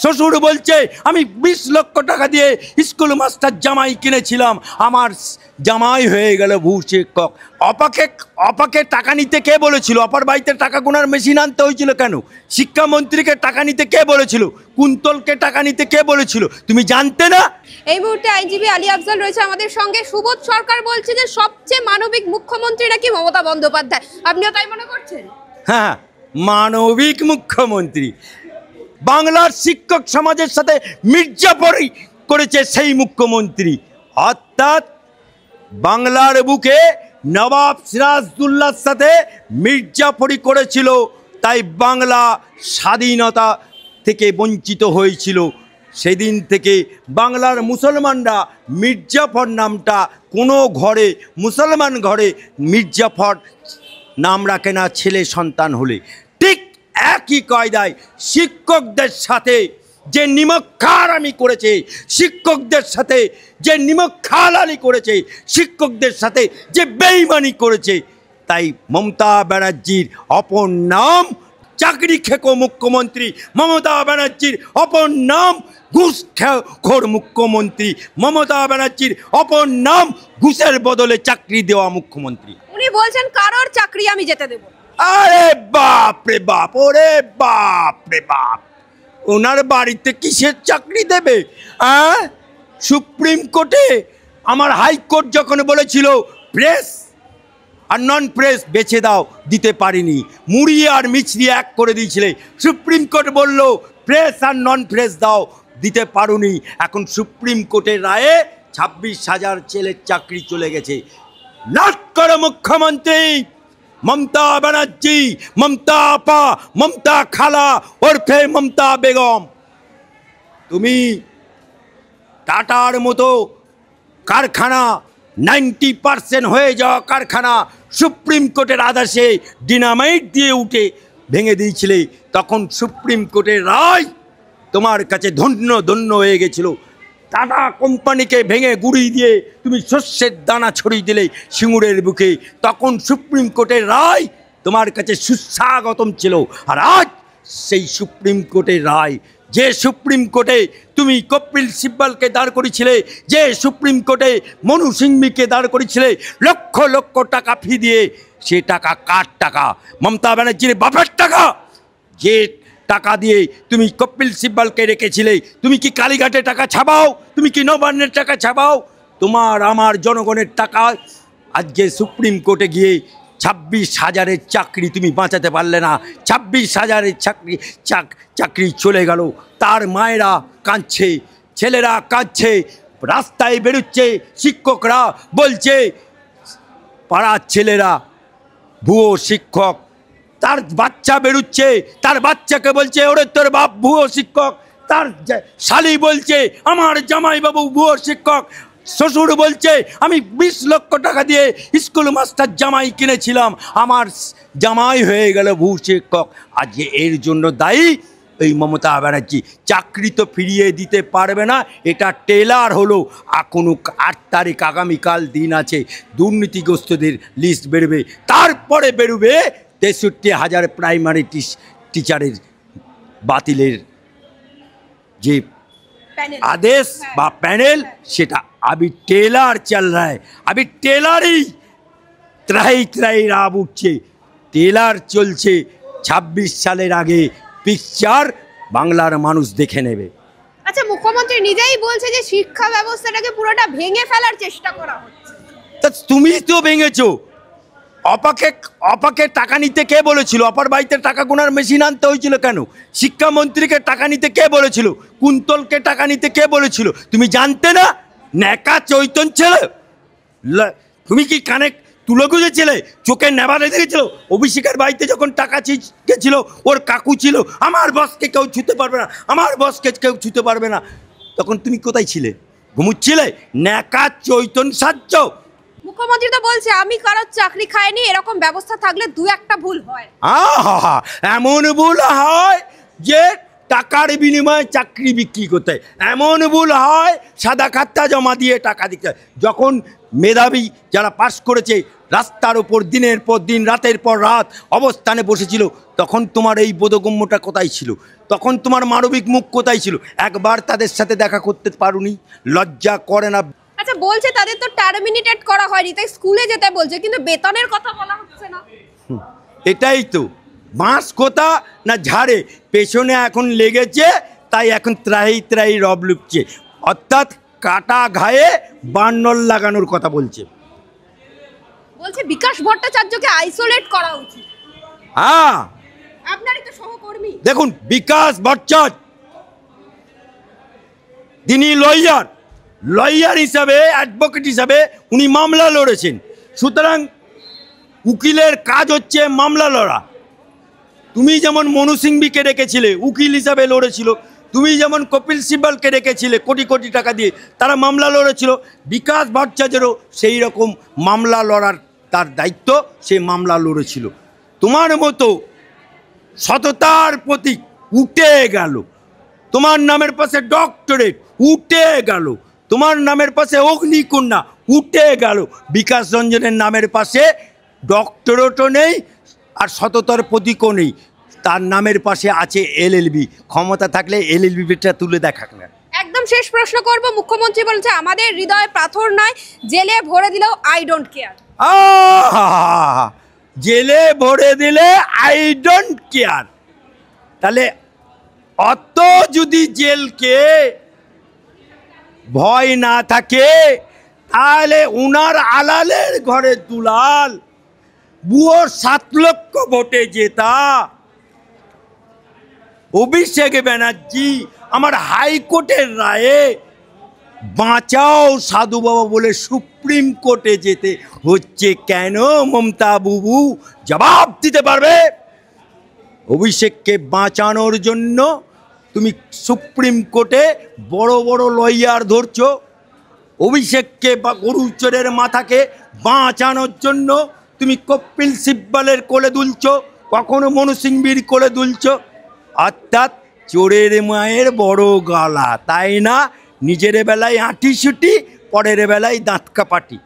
শ্বশুর বলছে আমি 20 লক্ষ টাকা দিয়ে স্কুল মাস্টার জামাই কিনেছিলাম, আমার জামাই হয়ে গেল ভূশিক্ষক। অপাকে টাকা নিতে কে বলেছিল? অপার বাড়িতে টাকা গোনার মেশিন আনতে হয়েছিল কেন? শিক্ষামন্ত্রীকে টাকা নিতে কে বলেছিল? কুন্তলকে টাকা নিতে কে বলেছিল? তুমি জানতে না? এই মুহূর্তে আইনজীবী আলী আফজাল রয়েছে আমাদের সঙ্গে। সুবোধ সরকার বলছে যে সবচেয়ে মানবিক মুখ্যমন্ত্রী নাকি মমতা বন্দ্যোপাধ্যায়, আপনিও তাই মনে করছেন? হ্যাঁ, মানবিক মুখ্যমন্ত্রী। বাংলার শিক্ষক সমাজের সাথে মির্জাফরি করেছে সেই মুখ্যমন্ত্রী, অর্থাৎ বাংলার বুকে নবাব সিরাজউদ্দৌলার সাথে মির্জাফরি করেছিল, তাই বাংলা স্বাধীনতা থেকে বঞ্চিত হয়েছিল। সেদিন থেকে বাংলার মুসলমানরা মির্জাফর নামটা কোনো ঘরে, মুসলমান ঘরে মির্জাফর নাম রাখে না ছেলে সন্তান হলে। ঠিক একই কায়দায় শিক্ষকদের সাথে যে নিমকখারামি করেছে, শিক্ষকদের সাথে যে নিমকখালালি করেছে, শিক্ষকদের সাথে যে বেইমানি করেছে, তাই মমতা ব্যানার্জির অপর নাম চাকরি খেকো মুখ্যমন্ত্রী, মমতা ব্যানার্জির অপর নাম ঘুষখোর মুখ্যমন্ত্রী, মমতা ব্যানার্জির অপর নাম ঘুষের বদলে চাকরি দেওয়া মুখ্যমন্ত্রী। উনি বলছেন কারোর চাকরি আমি যেতে দেব। আরে বাপ রে বাপ, ওরে বাপ রে বাপ, ওনার বাড়িতে কিসের চাকরি দেবে? সুপ্রিম কোর্টে আমার হাইকোর্ট যখন বলেছিল প্রেস আর নন প্রেস বেছে দাও, দিতে পারিনি, মুড়ি আর মিছরি এক করে দিয়েছিলে। সুপ্রিম কোর্ট বলল প্রেস আর নন প্রেস দাও, দিতে পারোনি। এখন সুপ্রিম কোর্টের রায়ে 26,000 ছেলের চাকরি চলে গেছে। লাট করো মুখ্যমন্ত্রী মমতা ব্যানার্জি, মমতা আপা, মমতা খালা ওরফে মমতা বেগম। তুমি টাটার মতো কারখানা 90% হয়ে যাওয়া কারখানা সুপ্রিম কোর্টের আদেশে ডিনামাইট দিয়ে উঠে ভেঙে দিয়েছিলে, তখন সুপ্রিম কোর্টের রায় তোমার কাছে ধন্য ধন্য হয়ে গেছিল। টাটা কোম্পানিকে ভেঙে গুঁড়ি দিয়ে তুমি শস্যের দানা ছড়িয়ে দিলে সিঙ্গুরের বুকে, তখন সুপ্রিম কোর্টের রায় তোমার কাছে সুস্বাগতম ছিল। আর আজ সেই সুপ্রিম কোর্টের রায়, যে সুপ্রিম কোর্টে তুমি কপিল সিব্বলকে দাঁড় করেছিলে, যে সুপ্রিম কোর্টে মনু সিংভিকে দাঁড় করেছিলে লক্ষ লক্ষ টাকা ফি দিয়ে, সে টাকা কার টাকা? মমতা ব্যানার্জির বাপের টাকা। যে টাকা দিয়ে তুমি কপিল সিব্বলকে রেখেছিলে, তুমি কি কালীঘাটে টাকা ছাপাও? তুমি কি নবান্নের টাকা ছাপাও? তোমার আমার জনগণের টাকা আজকে সুপ্রিম কোর্টে গিয়ে 26,000-এর চাকরি তুমি বাঁচাতে পারলে না। 26,000-এর চাকরি চলে গেল। তার মায়েরা কাঁদছে, ছেলেরা কাঁদছে, রাস্তায় বেরোচ্ছে, শিক্ষকরা বলছে, পাড়ার ছেলেরা ভুয়ো শিক্ষক, তার বাচ্চা বেরোচ্ছে, তার বাচ্চাকে বলছে ওরে তোর বাপ ভুয়ো শিক্ষক, তার শালি বলছে আমার জামাইবাবু ভুয়ো শিক্ষক, শ্বশুর বলছে আমি 20 লক্ষ টাকা দিয়ে স্কুল মাস্টার জামাই কিনেছিলাম, আমার জামাই হয়ে গেল ভূশিক্ষক। আজকে এর জন্য দায়ী এই মমতা ব্যানার্জি। চাকরি তো ফিরিয়ে দিতে পারবে না, এটা টেলার হলো। এখনো 8 তারিখ আগামীকাল দিন আছে, দুর্নীতিগ্রস্তদের লিস্ট বেরোবে, তারপরে বেরোবে 63,000 প্রাইমারি টিচারের বাতিলের যে आदेश बा पैनल सेटा अभी टेलर चल रहा है, अभी टेलर ही त्राही राब उठছে, टेलर চলছে। 26 সালের আগে পিকচার বাংলার মানুষ দেখে নেবে। আচ্ছা, মুখ্যমন্ত্রী নিজেই বলছে যে শিক্ষা ব্যবস্থাটাকে পুরোটা ভেঙে ফেলার চেষ্টা করা হচ্ছে। তা তুমি তো ভেঙেছো। অপাকে টাকা নিতে কে বলেছিল? অপার বাড়িতে টাকা গোনার মেশিন আনতে হয়েছিল কেন? শিক্ষামন্ত্রীকে টাকা নিতে কে বলেছিল? কুন্তলকে টাকা নিতে কে বলেছিল? তুমি জানতে না? নেকা চৈতন্য ছেলে, তুমি কি কানে তুলো গুঁজেছিলে? চোখে নেবারে দেখেছিল? অভিষেকের বাড়িতে যখন টাকা গেছিল, ওর কাকু ছিল আমার বসকে কেউ ছুতে পারবে না, আমার বসকে কেউ ছুতে পারবে না, তখন তুমি কোথায় ছিলে? ঘুমুচ্ছিলে? নেকা চৈতন্য সাজ্য। মুখ্যমন্ত্রী তো বলছে আমি কারোর চাকরি খাইনি, এরকম ব্যবস্থা থাকলে 2-1টা ভুল হয়। এমন ভুল হয় যে টাকার বিনিময়ে চাকরি বিক্রি করতে হয়, এমন ভুল হয় সাদা খাতা জমা দিয়ে টাকা দিতে হয়। যখন মেধাবী যারা পাস করেছে রাস্তার উপর দিনের পর দিন রাতের পর রাত অবস্থানে বসেছিল, তখন তোমার এই বোধগম্যটা কোথায় ছিল? তখন তোমার মানবিক মুখ কোথায় ছিল? একবার তাদের সাথে দেখা করতে পারোনি? লজ্জা করে না? আচ্ছা, বলছে তাদের তো টার্মিনেটেড করা হয়নি, তাই স্কুলে যেতে বলছে, কিন্তু বেতনের কথা বলা হচ্ছে না। এটাই তো, বাঁশ কোথা না ঝাড়ে, পেছনে এখন লেগেছে, তাই এখন ত্রাহি ত্রাহি রব লুকছে, অর্থাৎ কাটা ঘায়ে বান্নল লাগানোর কথা বলছে। বলছে বিকাশ ভট্টাচার্যকে আইসোলেট করা উচিত। হ্যাঁ, আপনারই তো সহকর্মী। দেখুন, বিকাশ ভট্টাচার্য তিনি লয়ার হিসাবে, অ্যাডভোকেট হিসাবে উনি মামলা লড়েছেন। সুতরাং উকিলের কাজ হচ্ছে মামলা লড়া। তুমি যেমন মনু সিংভিকে রেখেছিলে, উকিল হিসাবে লড়েছিল। তুমি যেমন কপিল সিব্বলকে রেখেছিলে কোটি কোটি টাকা দিয়ে, তারা মামলা লড়েছিল। বিকাশ ভট্টাচার্যেরও সেই রকম মামলা লড়ার তার দায়িত্ব, সে মামলা লড়েছিল। তোমার মতো সততার প্রতীক উঠে গেল, তোমার নামের পাশে ডক্টরেট উঠে গেল, তোমার নামের পাশে অগ্নিকন্যা উঠে গেল। বিকাশ রঞ্জনের নামের পাশে ডক্টরেটও নেই, আর সততার প্রতীকও নেই। তার নামের পাশে আছে এলএলবি। ক্ষমতা থাকলে এলএলবিটা তুলে দেখাক না। একদম শেষ প্রশ্ন করব। মুখ্যমন্ত্রী বলছে আমাদের হৃদয় পাথর নয়, জেলে ভরে দিলেও আই ডোন্ট কেয়ার। জেলে ভরে দিলে আই ডোন্ট কেয়ার, তাহলে অত যদি জেলকে ভয় না থাকে, তাহলে উনার আলালের ঘরে দুলাল বুয়োর 7 লক্ষ ভোটে জেতা অভিষেক ব্যানার্জি আমার হাইকোর্টের রায়ে বাঁচাও সাধু বাবা বলে সুপ্রিম কোর্টে যেতে হচ্ছে কেন? মমতা বুবু জবাব দিতে পারবে? অভিষেককে বাঁচানোর জন্য তুমি সুপ্রিম কোর্টে বড় বড় লয়ার ধরছো, অভিষেককে বা গরুচরের মাথাকে বাঁচানোর জন্য তুমি কপিল সিব্বলের কোলে দুলছো, কখনো মনু সিংভির কোলে দুলছো। অর্থাৎ চোরের মায়ের বড় গলা, তাই না? নিজের বেলায় আঁটি সুটি, পরের বেলায় দাঁত কাপাটি।